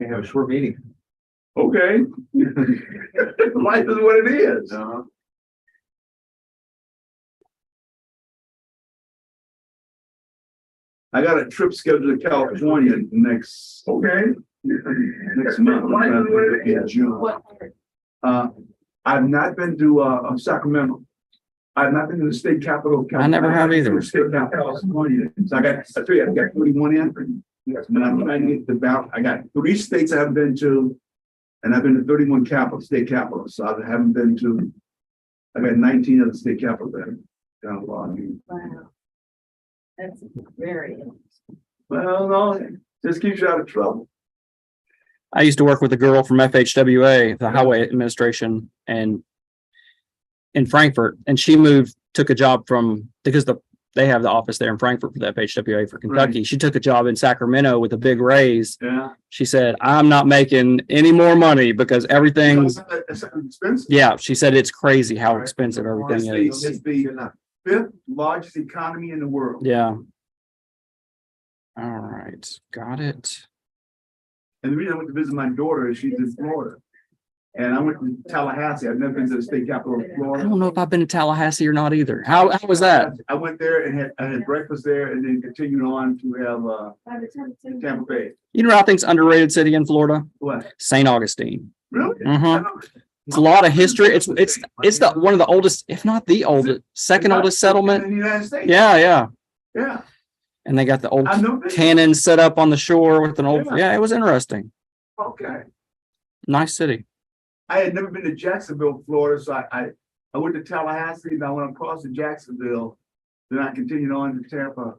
We have a short meeting. Okay. Life is what it is. I got a trip scheduled to California next. Okay. Next month. In June. I've not been to Sacramento. I've not been to the state capital of California. I never have either. State capital of California. So I tell you, I've got 31 in. And I'm trying to get the ballot. I got 3 states I haven't been to, and I've been to 31 state capitals. So I haven't been to. I got 19 of the state capitals there. Down the line. Wow. That's very interesting. Well, no, just keeps you out of trouble. I used to work with a girl from FHWA, the Highway Administration, and in Frankfurt, and she took a job because they have the office there in Frankfurt for the FHWA for Kentucky. Right. She took a job in Sacramento with a big raise. Yeah. She said, "I'm not making any more money because everything's." It's expensive. Yeah, she said it's crazy how expensive everything It's is. the 5th largest economy in the world. Yeah. All right, got it. And the reason I went to visit my daughter is she's in Florida. And I went to Tallahassee. I've never been to the state capital of I Florida. don't know if I've been to Tallahassee or not either. How was that? I went there and I had breakfast there and then continued on to have Tampa Bay. You know what I think's underrated city in Florida? What? St. Augustine. Really? It's a lot of history. It's the one of the oldest, if not the oldest, second oldest settlement. In the United States. Yeah. Yeah. And they got the old I've never been. cannon set up on the shore with an old. Yeah. Yeah, it was interesting. Okay. Nice city. I had never been to Jacksonville, Florida, so I went to Tallahassee, and I went across to Jacksonville, then I continued on to Tampa.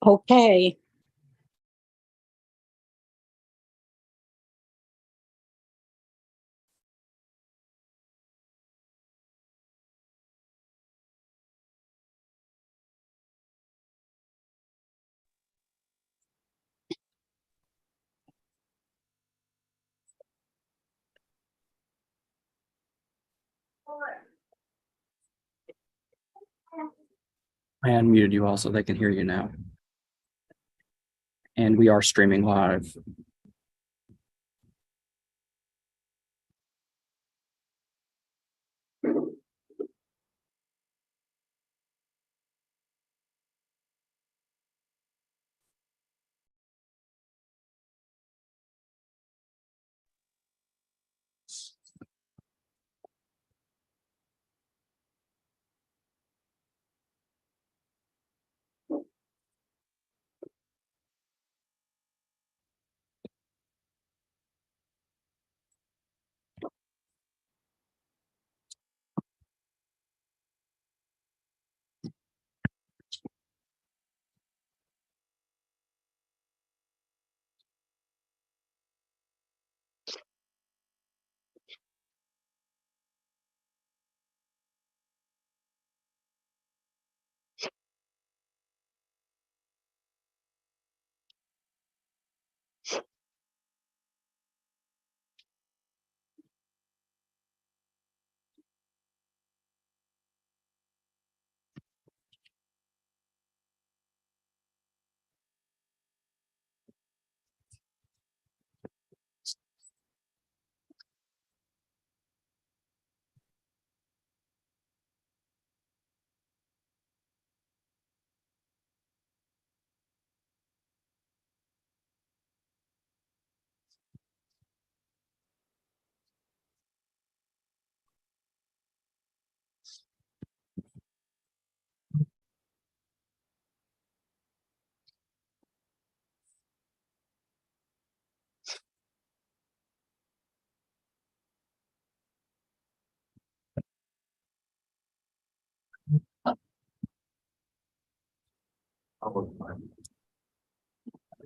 Okay. I unmuted you also. They can hear you now. And we are streaming live.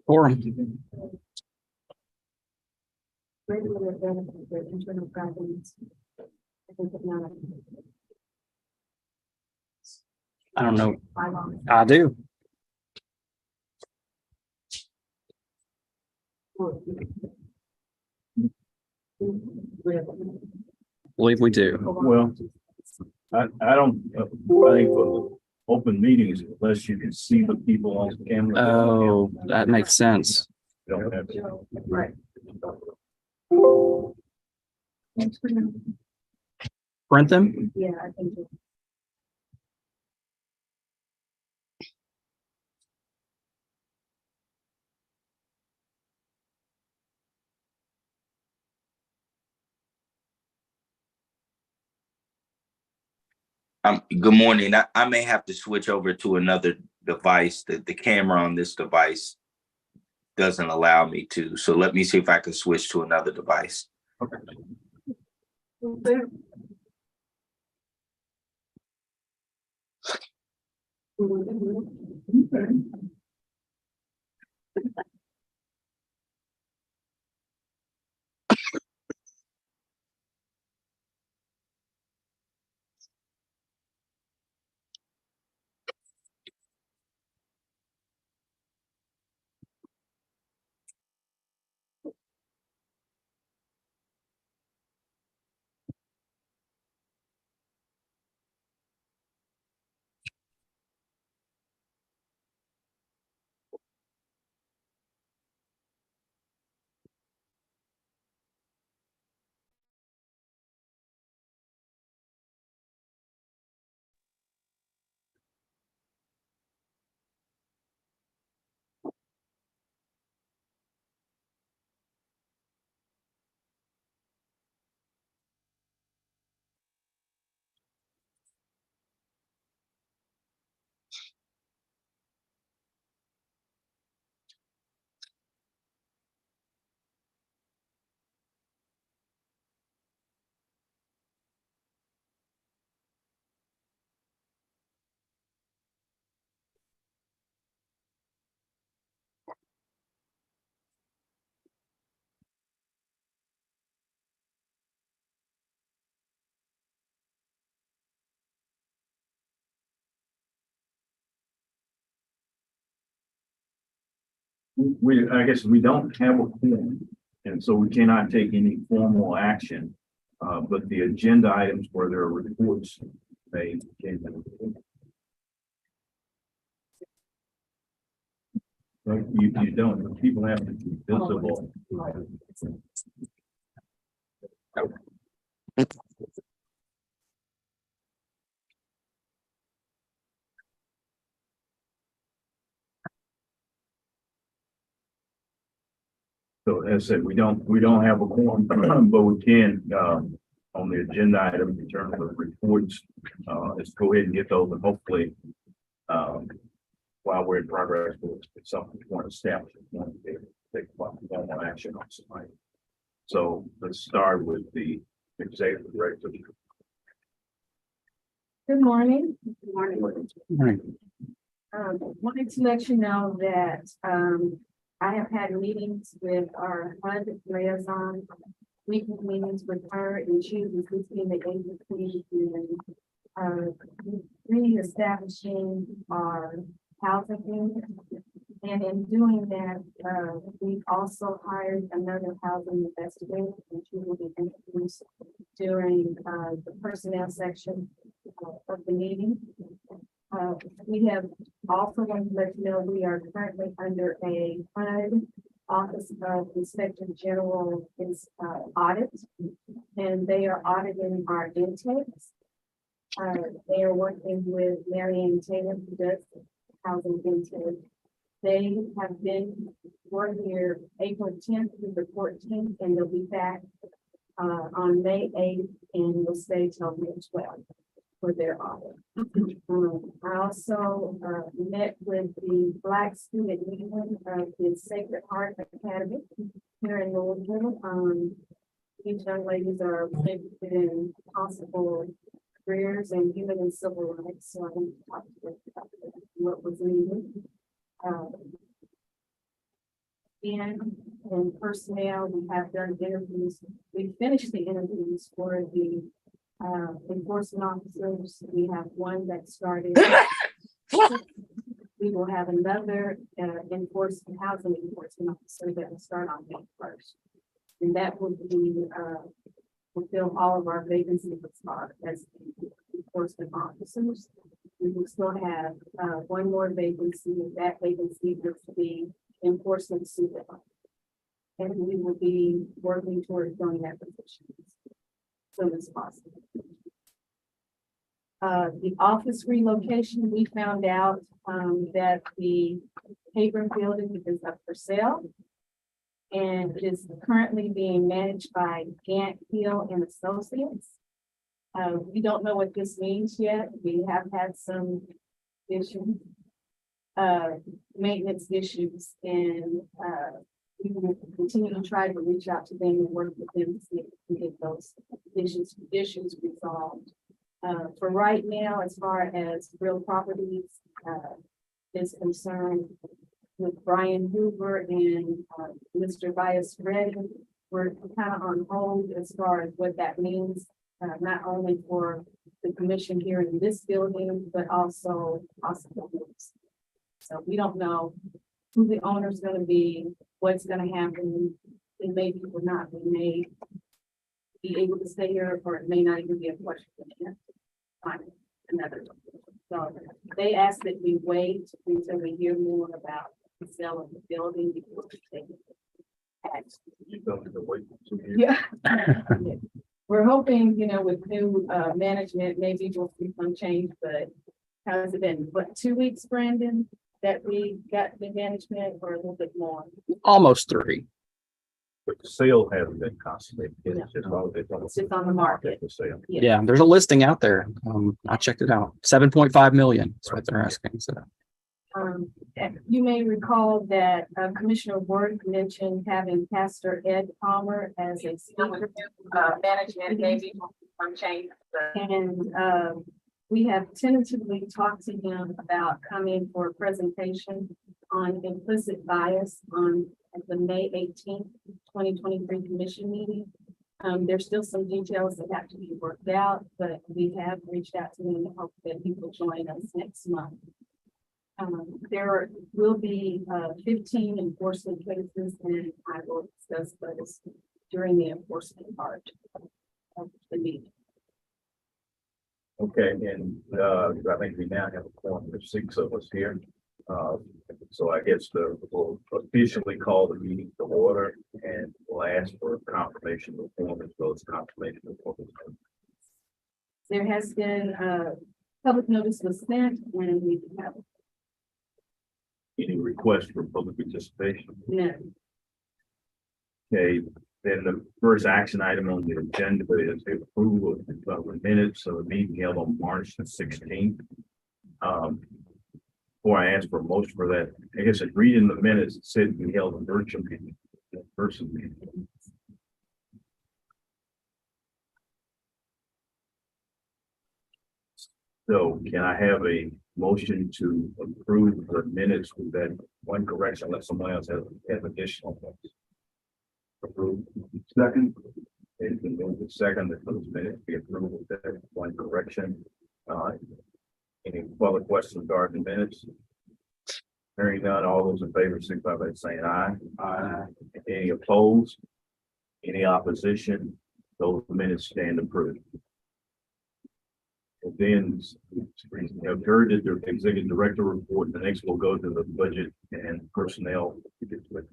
Forum. Regular benefit, the internal guidance. I think it now. I don't know. Bylaws. I do. Believe we do. Well, I don't, I think for the open meetings, unless you can see the people on the camera. Oh, that makes sense. you don't have to. Right. Print them? Yeah, I think. Good morning. I may have to switch over to another device. The camera on this device doesn't allow me to. So let me see if I can switch to another device. I guess we don't have a quorum, and so we cannot take any formal action. But the agenda items where there are reports, they can. You don't, people have to be visible. So as I said, we don't have a quorum, but we can, on the agenda item in terms of reports, let's go ahead and get those and hopefully, while we're in progress, it's something we want to establish, we want to be able to take formal action on tonight. So let's start with the executive director. Good morning. Good morning. Right. Wanted to let you know that, I have had meetings with our HUD liaison, weekly meetings with her, and she was visiting the agency and, reestablishing our housing unit. And in doing that, we also hired another housing investigator, and she will be introduced during, the personnel section of the meeting. We have also wanted to let you know we are currently under a HUD Office of Inspector General audit, and they are auditing our intakes. They are working with Marianne Taylor, who does housing intake. They have been working here April 10th through the 14th, and they'll be back on May 8th, and will stay till May 12th for their audit. I also met with the Black Student Union of the Sacred Heart Academy here in Louisville. These young ladies are interested in possible careers in human and civil rights, so I want to talk to them about what was needed. And in personnel, we have done interviews. We finished the interviews for the enforcement officers. We have one that started. We will have another housing enforcement officer that will start on May 1st. And that will be fulfill all of our vacancies as enforcement officers. We will still have one more vacancy. That vacancy will be enforcement supervisor. And we will be working towards filling that position as soon as possible. The office relocation, we found out that the paper building is up for sale and is currently being managed by Gant Hill and Associates. We don't know what this means yet. We have had some issues, maintenance issues, and we will continue to try to reach out to them and work with them to see if we can get those issues resolved. For right now, as far as real properties is concerned, with Brian Hoover and Mr. Bias Redding, we're kind of on hold as far as what that means, not only for the commission here in this building, but also possible moves. So we don't know who the owner is going to be, what's going to happen, and maybe or not. We may be able to stay here, or it may not even be a question. Another. So they asked that we wait until we hear more about the sale of the building before we take action. You don't have to wait 2 years. Yeah. We're hoping, with new management, maybe we'll see some change, but has it been, 2 weeks, Brandon, that we got the management, or a little bit more? Almost 3. But the sale hasn't been consummated. It's No. just It's just on the market. For sale. Yeah, there's a listing out there. I checked it out. 7.5 million is what they're asking. So And you may recall that Commissioner Ward mentioned having Pastor Ed Palmer as a speaker, management, maybe some change. And we have tentatively talked to him about coming for a presentation on implicit bias at the May 18th, 2023 commission meeting. There's still some details that have to be worked out, but we have reached out to him and hope that he will join us next month. There will be 15 enforcement cases, and I will discuss those during the enforcement part of the meeting. Okay, and I think we now have a quorum of 6 of us here. So I guess we'll officially call the meeting to order, and we'll ask for confirmation of quorum as well as confirmation of quorum. There has been public notice was sent, and we have Any requests for public participation? no. Okay, then the first action item on the agenda is the approval of the minutes of the meeting held on March the 16th. Before I ask for a motion for that, I guess in reading the minutes, it said we held a virtual meeting, a person meeting. So can I have a motion to approve the minutes with that one correction, unless someone else has additional ones? Approved. Second, It's been moved to second that those minutes be approved with that one correction. Any further questions regarding the minutes? Hearing none, all those in favor, signify by saying aye. Aye. Any opposed? Any opposition? Those minutes stand approved. And then we have heard that the executive director report. The next we'll go to the budget and personnel with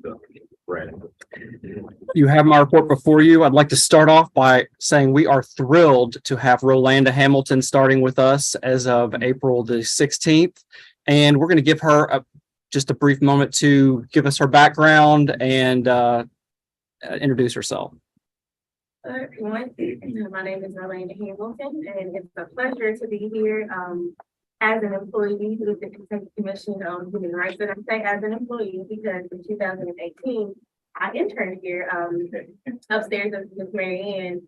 Brad. You have my report before you. I'd like to start off by saying we are thrilled to have Rolanda Hamilton starting with us as of April the 16th. And we're going to give her just a brief moment to give us her background and introduce herself. Hello, everyone. My name is Rolanda Hamilton, and it's a pleasure to be here as an employee with the Kentucky Commission on Human Rights. And I say as an employee because in 2018, I interned here upstairs with Mary Ann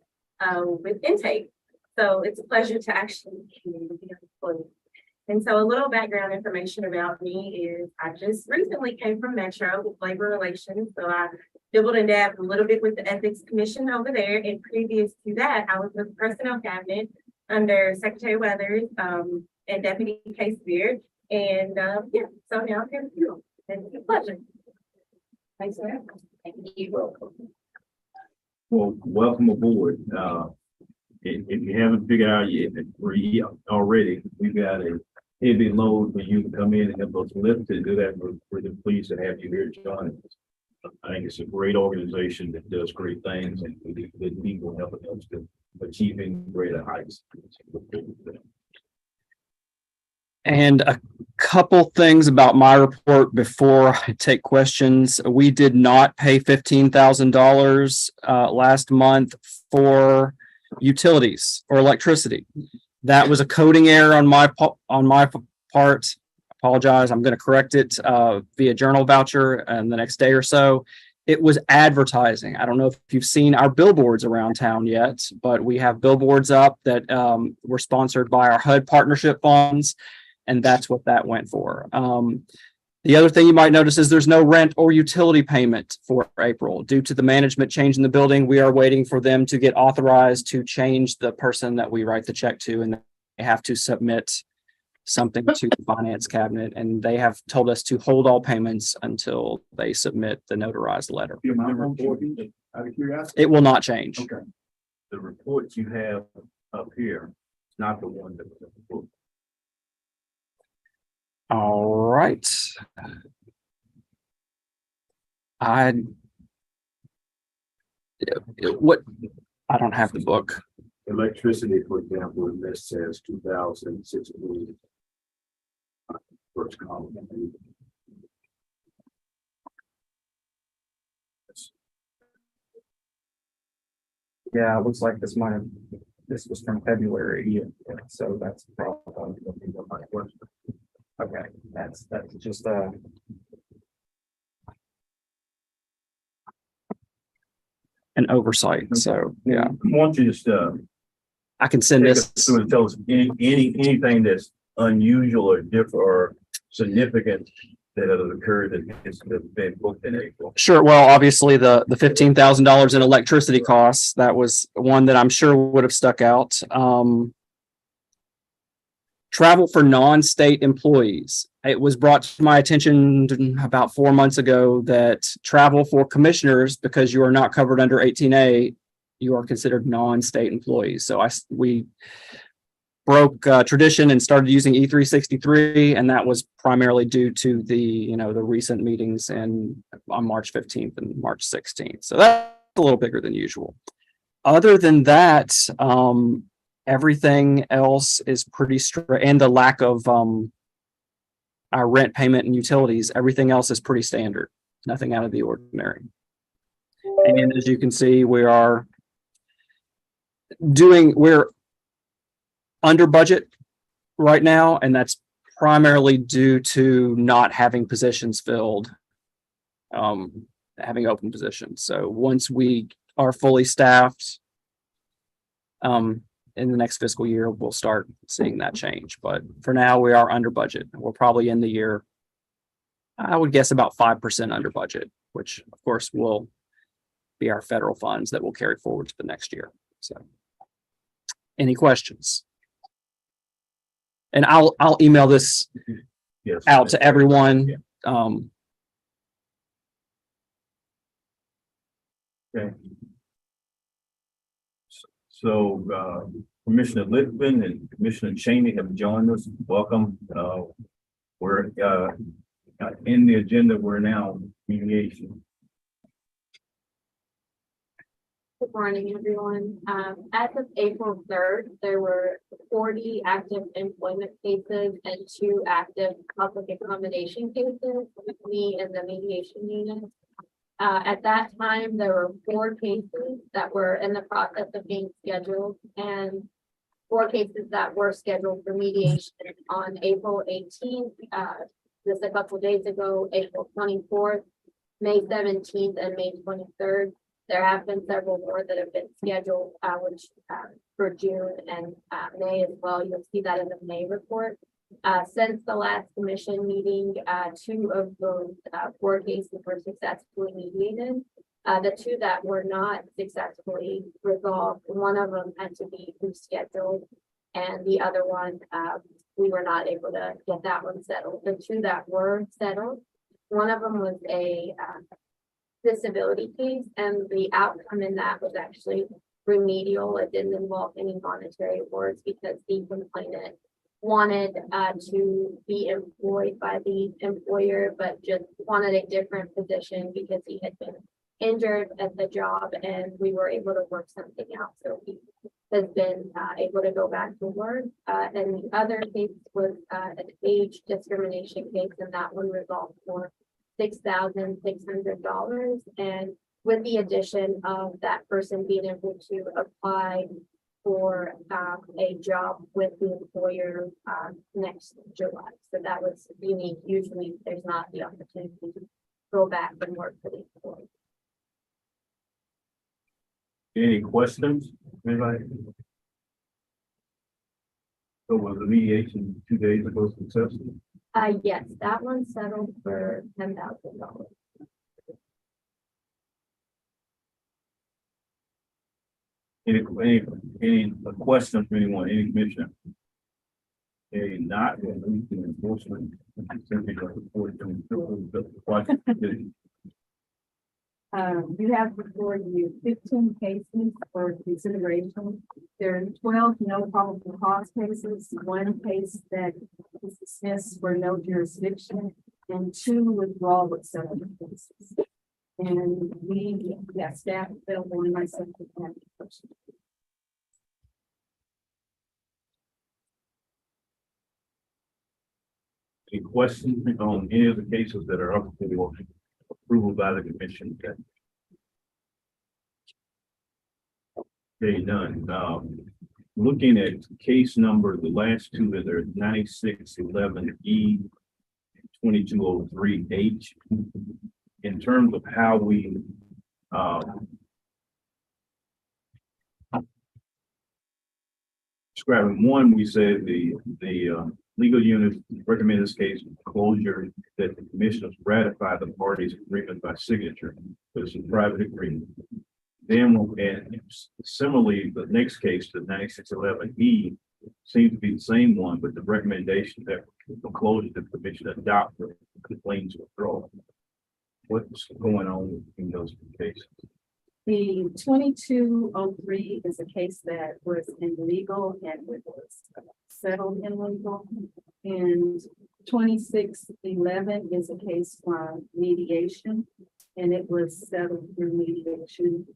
with intake. So it's a pleasure to actually be an employee. And so a little background information about me is I just recently came from Metro with labor relations. So I dibbled and dabbed a little bit with the Ethics Commission over there. And previous to that, I was with the Personnel Cabinet under Secretary Weathers and Deputy Case Beard. And yeah, so now I'm here with you. And it's a pleasure. Thanks for having me. Thank you. Well, welcome aboard. If you haven't figured out yet already, we've got a heavy load for you to come in and help us lift to do that. We're pleased to have you here, John. I think it's a great organization that does great things, and we need good people helping us to achieving greater heights. And a couple things about my report before I take questions. We did not pay $15,000 last month for utilities or electricity. That was a coding error on my part. Apologize. I'm going to correct it via journal voucher and the next day or so. It was advertising. I don't know if you've seen our billboards around town yet, but we have billboards up that were sponsored by our HUD partnership funds, and that's what that went for. The other thing you might notice is there's no rent or utility payment for April. Due to the management change in the building, we are waiting for them to get authorized to change the person that we write the check to, and they have to submit something to the finance cabinet, and they have told us to hold all payments until they submit the notarized letter. the amount of employees, out of curiosity. It will not change. Okay. The report you have up here is not the one that was in the book. All right. I don't have the book. Electricity, for example, in this says 2016. First column. Yeah, it looks like this was from February. Yeah. So that's probably my question. Okay, that's just an oversight. So yeah, Why don't you just I can send take this. us through and tell us anything that's unusual or different or significant that has occurred that has been booked in April. Sure. Well, obviously the $15,000 in electricity costs, that was one that I'm sure would have stuck out. travel for non-state employees. It was brought to my attention about 4 months ago that travel for commissioners, because you are not covered under 18A, you are considered non-state employees. So we broke tradition and started using E363, and that was primarily due to the recent meetings on March 15th and March 16th. So that's a little bigger than usual. Other than that, everything else is pretty straight, and the lack of our rent payment and utilities, everything else is pretty standard, nothing out of the ordinary. And as you can see, we're under budget right now, and that's primarily due to not having positions filled, having open positions. So once we are fully staffed, in the next fiscal year, we'll start seeing that change. But for now, we are under budget. We're probably in the year, I would guess, about 5% under budget, which of course will be our federal funds that will carry forward to the next year. So any questions? And I'll email this Yes. out to everyone. Yeah. Okay. So, Commissioner Litvin and Commissioner Cheney have joined us. Welcome. We're in the agenda. We're now mediation. Good morning, everyone. As of April 3rd, there were 40 active employment cases and 2 active public accommodation cases with me in the mediation unit. At that time, there were 4 cases that were in the process of being scheduled, and 4 cases that were scheduled for mediation on April 18th, just a couple days ago, April 24th, May 17th, and May 23rd. There have been several more that have been scheduled, which for June and May as well. You'll see that in the May report. Since the last commission meeting, 2 of those 4 cases were successfully mediated. The 2 that were not successfully resolved, one of them had to be rescheduled, and the other one, we were not able to get that one settled. The 2 that were settled, one of them was a disability case, and the outcome in that was actually remedial. It didn't involve any monetary awards because the complainant wanted to be employed by the employer, but just wanted a different position because he had been injured at the job, and we were able to work something out. So he has been able to go back to work. And the other case was an age discrimination case, and that one resolved for $6,600. And with the addition of that person being able to apply for a job with the employer next July. So that was unique. Usually there's not the opportunity to go back and work for the employer. Any questions? Anybody? So was the mediation 2 days ago successful? Yes, that one settled for $10,000. Any questions from anyone, any commissioner? Okay, not, we'll move to enforcement. You have before you 15 cases for consideration. There are 12 no probable cause cases, 1 case that is dismissed for no jurisdiction, and 2 withdrawal with settlement cases. And we have staff available and myself to answer questions. Any questions on any of the cases that are up for approval by the commission? Okay, none. Looking at case number, the last 2 that are 9611E, 2203H. In terms of how we describing one, we said the legal unit recommend this case closure that the commissioners ratify the parties' agreement by signature. It's a private agreement. Then, and similarly, the next case, the 9611E, seems to be the same one, but the recommendation that the closure the commission adopt the complaints withdrawal. What's going on in those cases? The 2203 is a case that was in legal and it was settled in legal. And 2611 is a case from mediation and it was settled through mediation.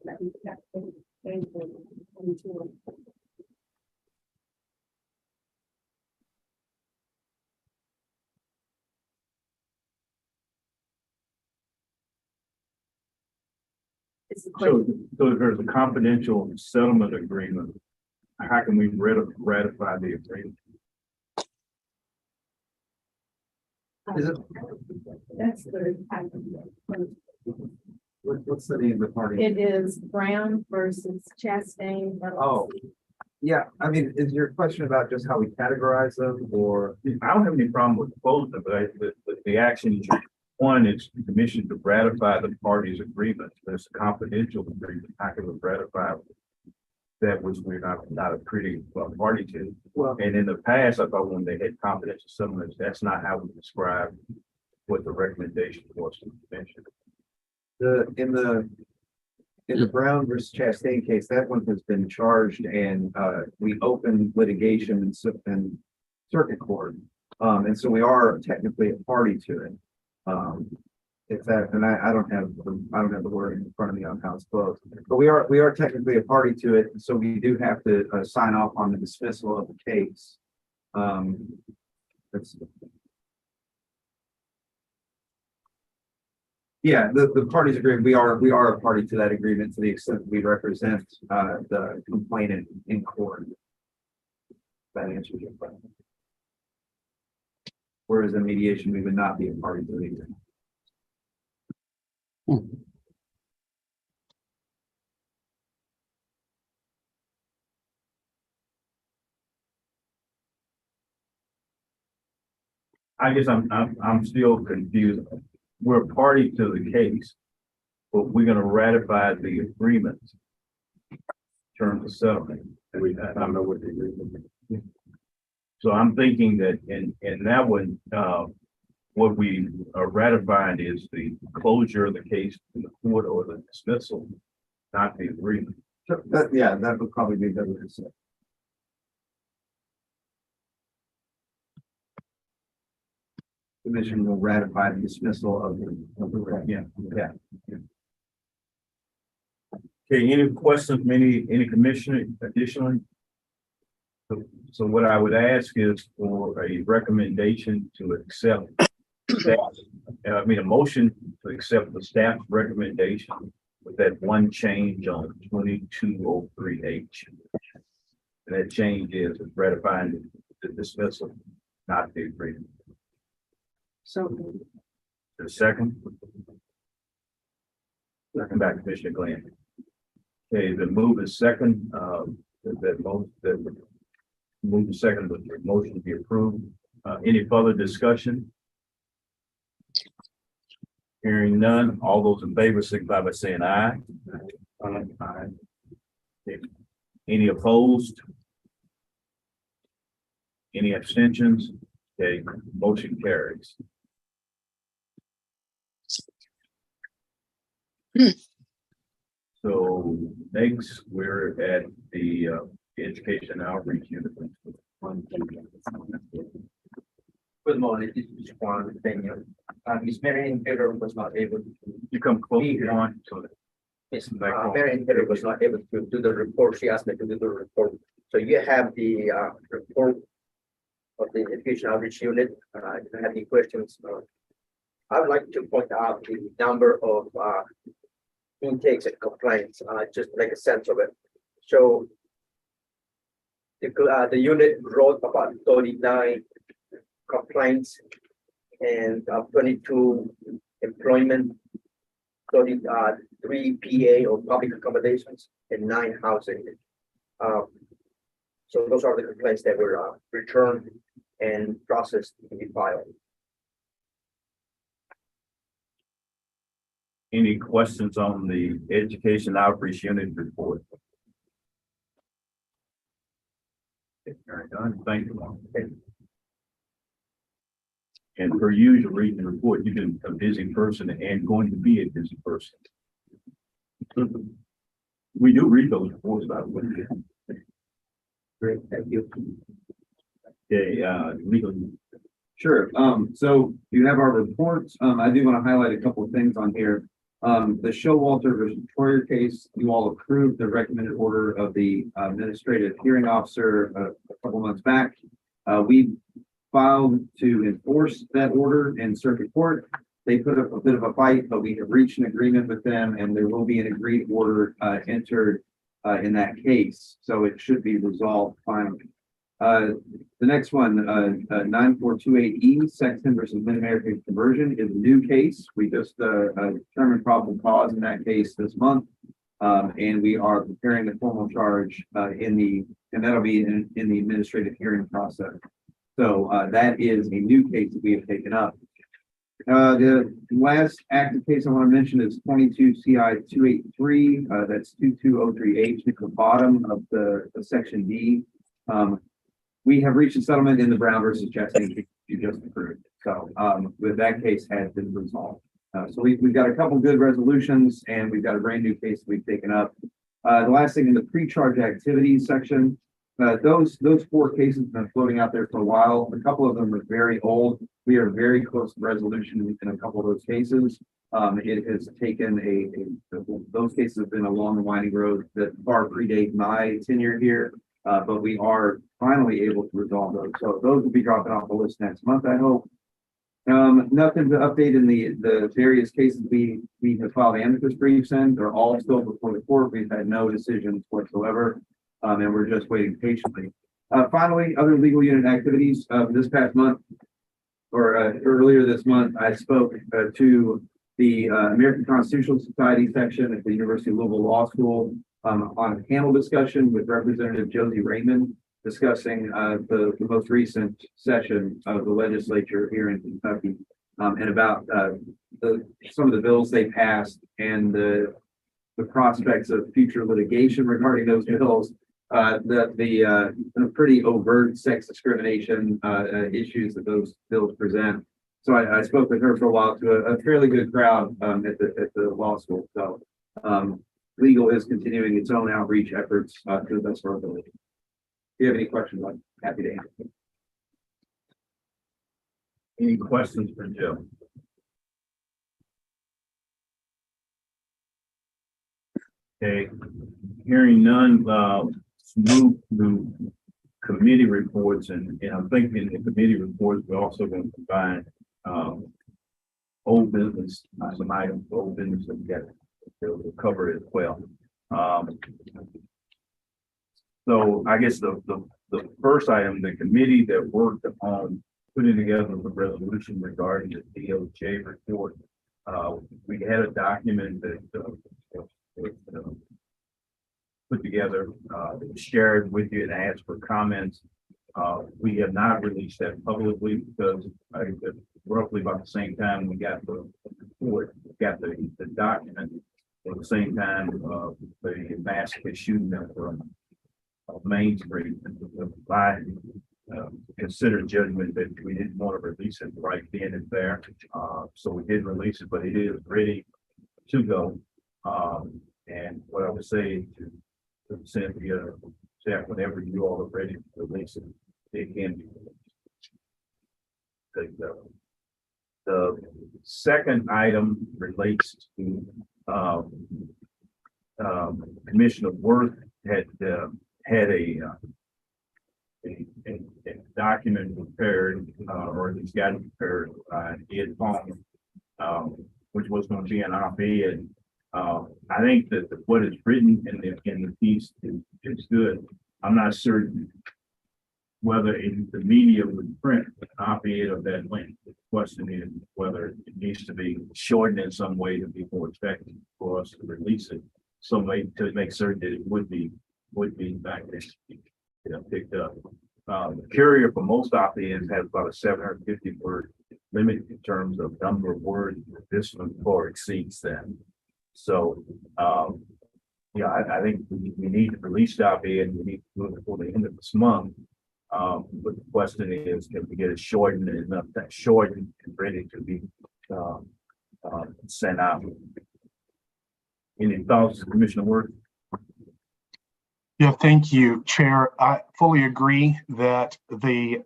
It's a So, question. so if there's a confidential settlement agreement, how can we ratify the agreement? That's the. What's the name of the party? It is Brown versus Chastain. Oh, yeah, I mean, is your question about just how we categorize them or? I don't have any problem with closing them, but the action, one is the commission to ratify the parties' agreement. There's a confidential agreement. How can we ratify that which we're not a pretty party to? Well, And in the past, I thought when they had confidential settlements, that's not how we describe what the recommendation was to the commission. in the Brown versus Chastain case, that one has been charged and we opened litigation and circuit court. And so we are technically a party to it. If that, and I don't have the word in front of me on how it's closed, but we are technically a party to it. So we do have to sign off on the dismissal of the case. That's. Yeah, the parties agree. We are a party to that agreement to the extent we represent the complainant in court. That answers your question. Whereas in mediation, we would not be a party to the agreement. I guess I'm still confused. We're a party to the case, but we're gonna ratify the agreement. In terms of settlement. I don't know what the agreement is. So I'm thinking that in that one, what we are ratifying is the closure of the case in the court or the dismissal, not the agreement. So that would probably be better to say. Commission will ratify the dismissal of the. Yeah. Okay, any questions from any commissioner additionally? So what I would ask is for a recommendation to accept a motion to accept the staff's recommendation with that one change on 2203H. And that change is ratifying the dismissal, not the agreement. So The second. Second back to Commissioner Glenn. Okay, the move is second, move is second, but the motion to be approved. Any further discussion? Hearing none, all those in favor signify by saying aye. Aye. Okay. Any opposed? Any abstentions? Okay, motion carries. So next, we're at the education outreach unit. Good morning, this is Juan Peña. Ms. Marian Taylor was not able to. You come close on to it. Ms. Marian Taylor was not able to do the report. She asked me to do the report. So you have the report of the education outreach unit. If you have any questions, I would like to point out the number of intakes and complaints, just to make a sense of it. So the unit wrote about 39 complaints and 22 employment, 33 PA or public accommodations, and 9 housing. So those are the complaints that were returned and processed in the file. Any questions on the education outreach unit report? Hearing none, thank you. And per usual, reading the report, you've been a busy person and going to be a busy person. We do read those reports, by the way. Great, thank you. Okay, legal. Sure. So you have our reports. I do want to highlight a couple of things on here. The Showalter versus Troyer case, you all approved the recommended order of the administrative hearing officer a couple months back. We filed to enforce that order in circuit court. They put up a bit of a fight, but we have reached an agreement with them, and there will be an agreed order entered in that case. So it should be resolved finally. The next one, 9428E, Sexton versus Mid-American Conversion, is a new case. We just determined probable cause in that case this month. And we are preparing the formal charge and that'll be in the administrative hearing process. So that is a new case that we have taken up. The last active case I want to mention is 22 CI 283. That's 2203H at the bottom of the section D. We have reached a settlement in the Brown versus Chastain case you just approved. So with that case has been resolved. So we've got a couple good resolutions, and we've got a brand new case we've taken up. The last thing in the pre-charge activities section, those 4 cases have been floating out there for a while. A couple of them are very old. We are very close to resolution in a couple of those cases. It has taken those cases have been a long and winding road that far predate my tenure here. But we are finally able to resolve those. So those will be dropping off the list next month, I hope. Nothing to update in the various cases we have filed amicus briefs in. They're all still before the court. We've had no decisions whatsoever. And we're just waiting patiently. Finally, other legal unit activities. This past month or earlier this month, I spoke to the American Constitutional Society section at the University of Louisville Law School on a panel discussion with Representative Josie Raymond, discussing the most recent session of the legislature here in Kentucky, and about some of the bills they passed and the prospects of future litigation regarding those bills, the pretty overt sex discrimination issues that those bills present. So I spoke with her for a while to a fairly good crowd at the law school. So legal is continuing its own outreach efforts to the best of our ability. If you have any questions, I'm happy to answer. Any questions for Joe? Okay, hearing none, move to committee reports, and I'm thinking in the committee reports, we're also going to combine old business, some items, old business that we got to cover as well. So I guess the first item, the committee that worked on putting together the resolution regarding the DOJ report, we had a document that put together, shared with you and asked for comments. We have not released that publicly because roughly about the same time we got the report, got the document at the same time the massacre shooting up Main Street. I considered judgment that we didn't want to release it right then and there. So we did release it, but it is ready to go. And what I would say to Cynthia, Jack, whenever you all are ready to release it, it can be released. The second item relates to Commissioner Worth had a document prepared, or he's got it prepared by Ed Palmer, which was going to be an op-ed. I think that what is written in the piece is good. I'm not certain whether the media would print an op-ed of that length. The question is whether it needs to be shortened in some way to be more effective for us to release it, some way to make certain that it would be back there, picked up. The carrier for most op-eds has about a 750 word limit in terms of number of words. This one far exceeds that. So, I think we need to release the op-ed. We need to do it before the end of this month. But the question is, can we get it shortened and enough that shortened and ready to be, sent out? Any thoughts, Commissioner Worth? Yeah, thank you, Chair. I fully agree that the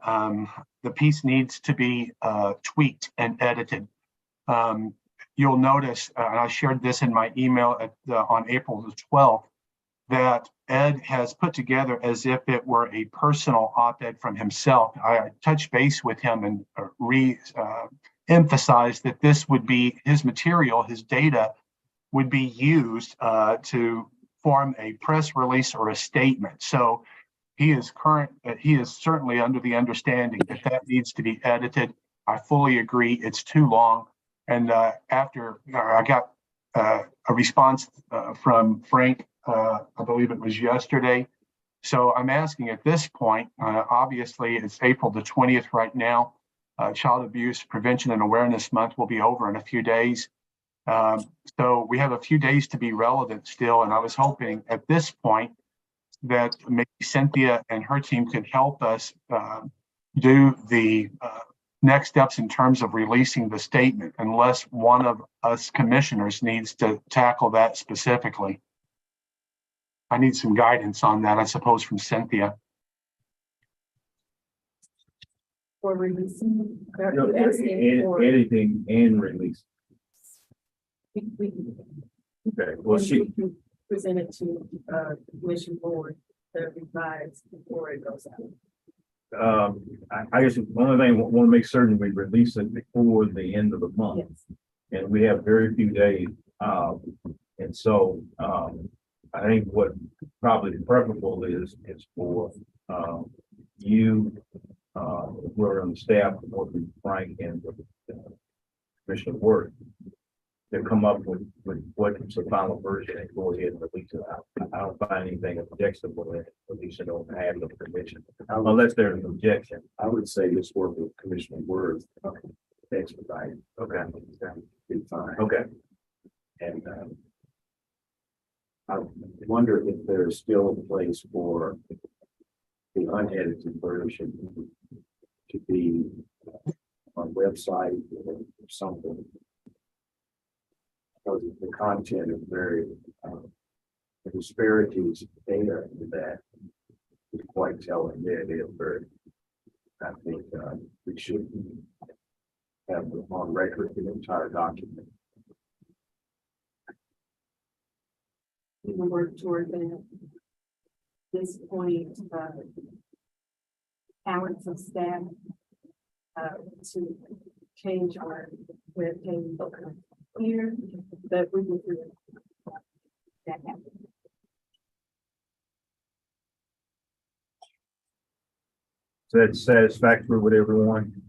piece needs to be tweaked and edited. You'll notice, and I shared this in my email on April the 12th, that Ed has put together as if it were a personal op-ed from himself. I touched base with him and emphasized that this would be his material, his data would be used to form a press release or a statement. So he is certainly under the understanding that that needs to be edited. I fully agree. It's too long. And after I got a response from Frank, I believe it was yesterday. So I'm asking at this point, obviously it's April the 20th right now. Child Abuse Prevention and Awareness Month will be over in a few days. So we have a few days to be relevant still. And I was hoping at this point that maybe Cynthia and her team could help us do the next steps in terms of releasing the statement, unless one of us commissioners needs to tackle that specifically. I need some guidance on that, I suppose, from Cynthia. For releasing. No, editing and release. We Okay, well, she, can present it to the commission board to revise before it goes out. I guess the only thing, want to make certain we release it before the end of the month. Yes. And we have very few days. And so, I think what probably preferable is for, you, who are on the staff, working with Frank and with Commissioner Worth, to come up with what's the final version and go ahead and release it out. I don't find anything objectionable in releasing on behalf of the commission, unless there's an objection. I would say just work with Commissioner Worth. Expedite. Okay. That'd be fine. Okay. And I wonder if there's still a place for the unedited version to be on website or something. Because the content is very, the disparities data in that is quite telling. It is very, I think we should have on record the entire document. We will work toward that. This point, talents of staff to change our web page here, but we will do that happen. So that's satisfactory with everyone.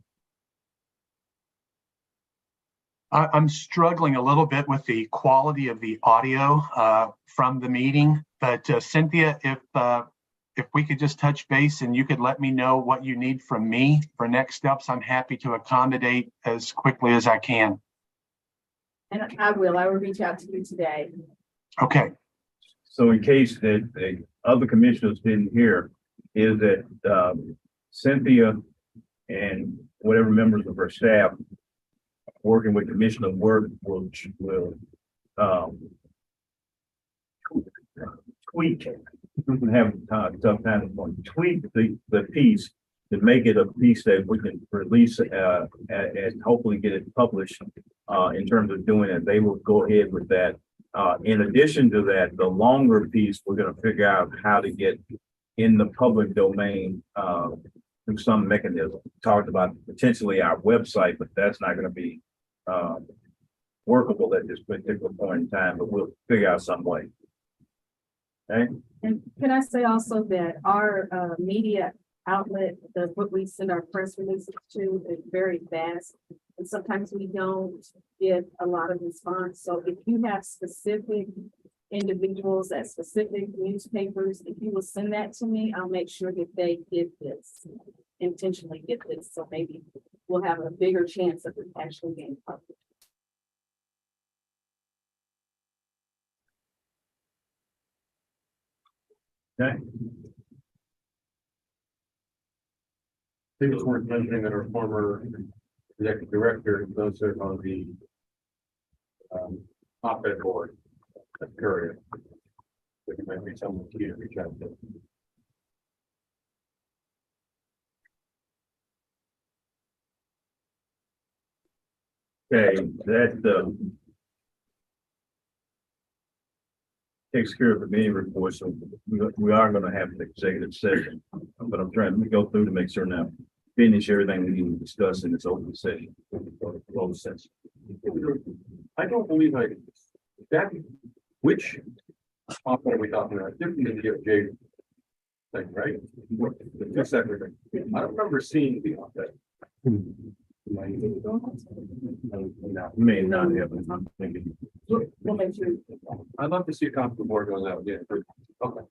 I'm struggling a little bit with the quality of the audio from the meeting, but Cynthia, if we could just touch base and you could let me know what you need from me for next steps, I'm happy to accommodate as quickly as I can. And I will reach out to you today. Okay. So in case that the other commissioners didn't hear, is that Cynthia and whatever members of her staff working with Commissioner Worth will tweak, we can have tough time on tweak the piece to make it a piece that we can release and hopefully get it published. In terms of doing it, they will go ahead with that. In addition to that, the longer piece, we're going to figure out how to get in the public domain through some mechanism. We talked about potentially our website, but that's not going to be workable at this particular point in time, but we'll figure out some way. Okay. And can I say also that our media outlet, what we send our press releases to, is very vast. And sometimes we don't get a lot of response. So if you have specific individuals at specific newspapers, if you will send that to me, I'll make sure that they get this, intentionally get this. So maybe we'll have a bigger chance of it actually being published. Okay. think it's worth mentioning that our former executive director does serve on the op-ed board at Courier. So you might be someone key to reach out to. Okay, that takes care of the meeting report, so we are gonna have an executive session. But I'm trying to go through to make sure now, finish everything we need to discuss in this open session. Closed session. I don't believe that, which op-ed are we talking about? Different than the DOJ thing, right? The two separate things. I don't remember seeing the op-ed. May not have, I'm thinking. We'll make sure. I'd love to see a copy of the board goes out, yeah. Okay.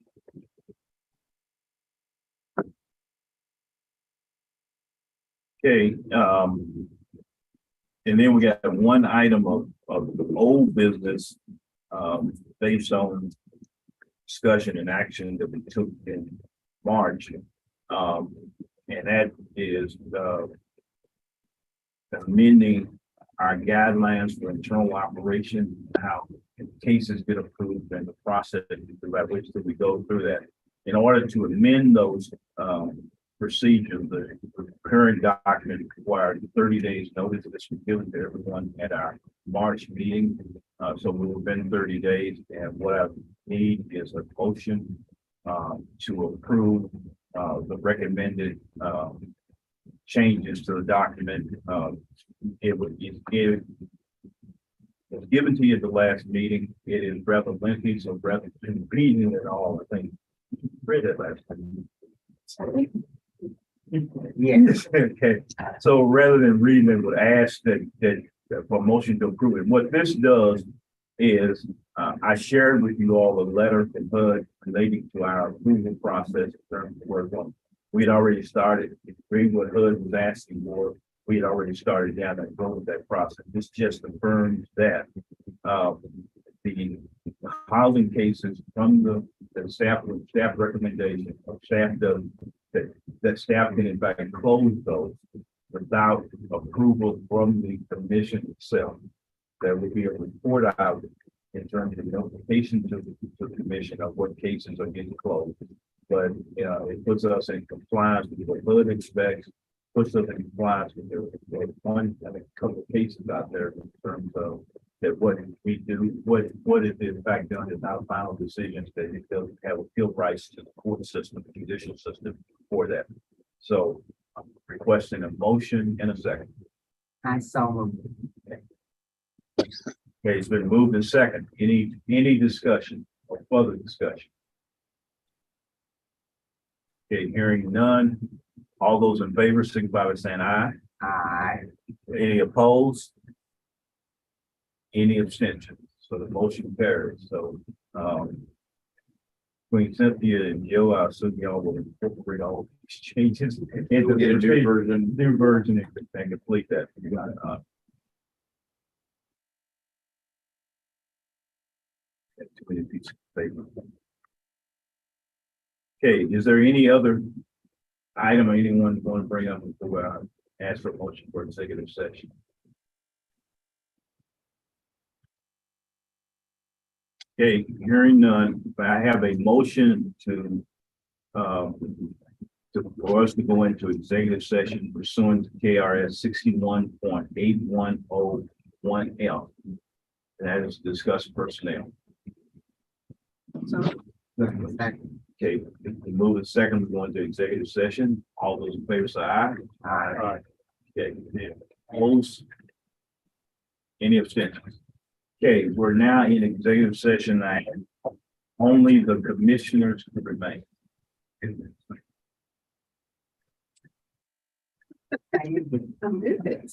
Okay, and then we got one item of old business, based on discussion and action that we took in March. And that is, amending our guidelines for internal operation, how cases get approved and the process by which that we go through that. In order to amend those, procedures, the current document required 30 days notice. This was given to everyone at our March meeting. So we've been 30 days, and what I need is a motion to approve the recommended changes to the document. It was given to you at the last meeting. It is rather lengthy, so rather than reading it all, I think you read it last time. Yes. Okay. So rather than reading it, would ask that for a motion to approve it. What this does is I shared with you all a letter from HUD relating to our approval process in terms of work on. We had already started agreeing what HUD was asking for. We had already started down that road with that process. This just affirms that the housing cases from the staff recommendation of staff does that staff can in fact close those without approval from the commission itself. There will be a report out in terms of notification to the commission of what cases are getting closed. But it puts us in compliance with what HUD expects, puts us in compliance with a couple of cases out there in terms of that what we do, what is in fact done is our final decisions, that it doesn't have appeal rights to the court system, the judicial system for that. So I'm requesting a motion and a second. I saw him. Okay, it's been moved and second. Any discussion or further discussion? Okay, hearing none. All those in favor signify by saying aye. Aye. Any opposed? Any abstentions? So the motion carries. So Queen Cynthia and Joe, I assume y'all will incorporate all these changes into We'll get a new version and complete that. You got it. Too many pieces of paper. Okay, is there any other item or anyone want to bring up before I ask for a motion for executive session? Okay, hearing none, I have a motion for us to go into executive session pursuant to KRS 61.8101L. That is to discuss personnel. Okay, we move in second, we go into executive session. All those in favor say aye. Aye. Okay, opposed? Any abstentions? Okay, we're now in executive session and only the commissioners can remain. I'm good.